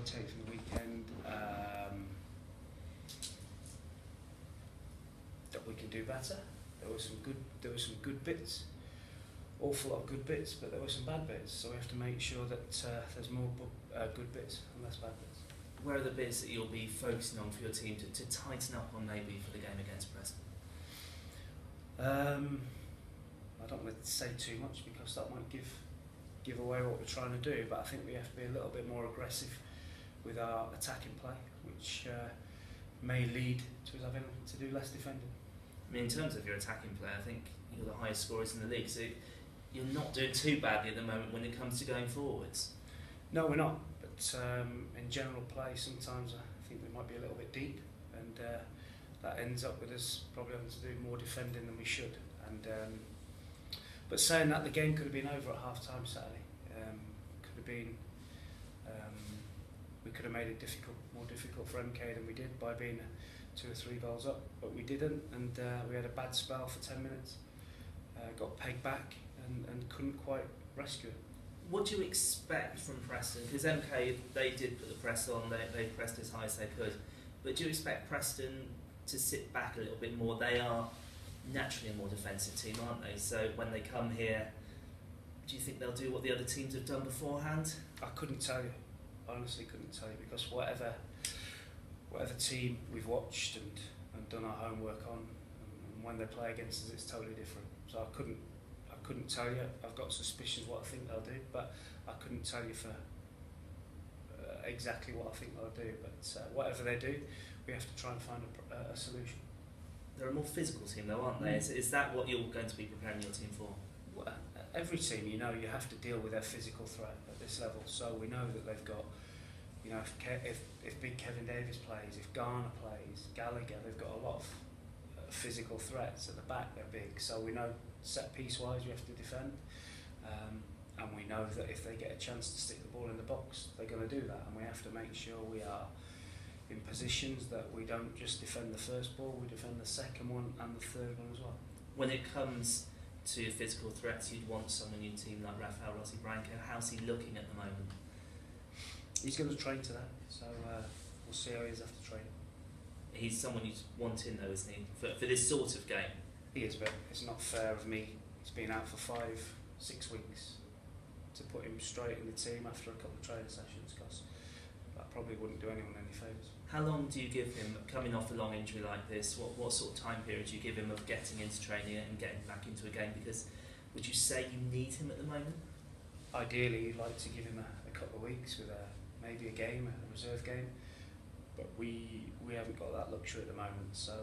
take from the weekend that we can do better. There were some good bits, awful lot of good bits, but there were some bad bits. So we have to make sure that there's more good bits and less bad bits. Where are the bits that you'll be focusing on for your team to tighten up on maybe for the game against Preston? I don't want to say too much because that might give away what we're trying to do, but I think we have to be a little bit more aggressive with our attacking play, which may lead to us having to do less defending. I mean, in terms of your attacking play, I think you're the highest scorers in the league, so you're not doing too badly at the moment when it comes to going forwards. No, we're not, but in general play sometimes I think we might be a little bit deep, and that ends up with us probably having to do more defending than we should. And but saying that, the game could have been over at half time Saturday. Could have been we could have made it more difficult for MK than we did by being 2 or 3 goals up, but we didn't, and we had a bad spell for 10 minutes, got pegged back and couldn't quite rescue it. What do you expect from Preston? Because MK, they did put the press on, they pressed as high as they could, but do you expect Preston to sit back a little bit more? They are naturally a more defensive team, aren't they? So when they come here, do you think they'll do what the other teams have done beforehand? I couldn't tell you, honestly couldn't tell you, because whatever team we've watched and done our homework on, and when they play against us, it's totally different. So I couldn't tell you. I've got suspicions what I think they'll do, but I couldn't tell you for exactly what I think they'll do. But whatever they do, we have to try and find a solution. They're a more physical team though, aren't they? Is that what you're going to be preparing your team for? Well, every team, you have to deal with their physical threat at this level. So we know that they've got, if big Kevin Davis plays, if Garner plays, Gallagher, they've got a lot of physical threats at the back. They're big, so we know set piece wise we have to defend, and we know that if they get a chance to stick the ball in the box, they're going to do that, and we have to make sure we are in positions that we don't just defend the first ball, we defend the second one and the third one as well. When it comes to physical threats, you'd want someone in your team like Rafael Rossi Branco. How's he looking at the moment? He's going to train today, so we'll see how he is after training. He's someone you'd want in though, isn't he, for this sort of game? He is, but it's not fair of me. He's been out for 5-6 weeks to put him straight in the team after a couple of training sessions, because that probably wouldn't do anyone any favours. How long do you give him, coming off a long injury like this, what sort of time period do you give him of getting into training and getting back into a game? Because would you say you need him at the moment? Ideally, you'd like to give him a couple of weeks with maybe a game, a reserve game, but we haven't got that luxury at the moment. So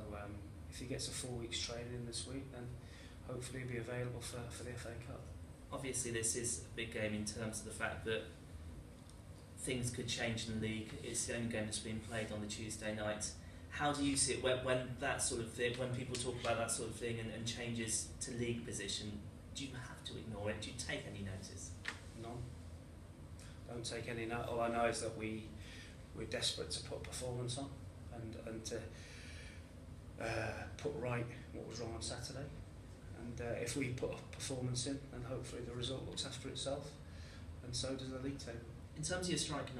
if he gets a 4 weeks training this week, then hopefully he'll be available for the FA Cup. Obviously this is a big game in terms of the fact that things could change in the league. It's the only game that's been played on the Tuesday night. How do you see it when that sort of thing, when people talk about that sort of thing and changes to league position, do you have to ignore it? Do you take any notice? None. Don't take any notice. All I know is that we're desperate to put performance on and to put right what was wrong on Saturday. And if we put a performance in, then hopefully the result looks after itself, and so does the league table. In terms of your striking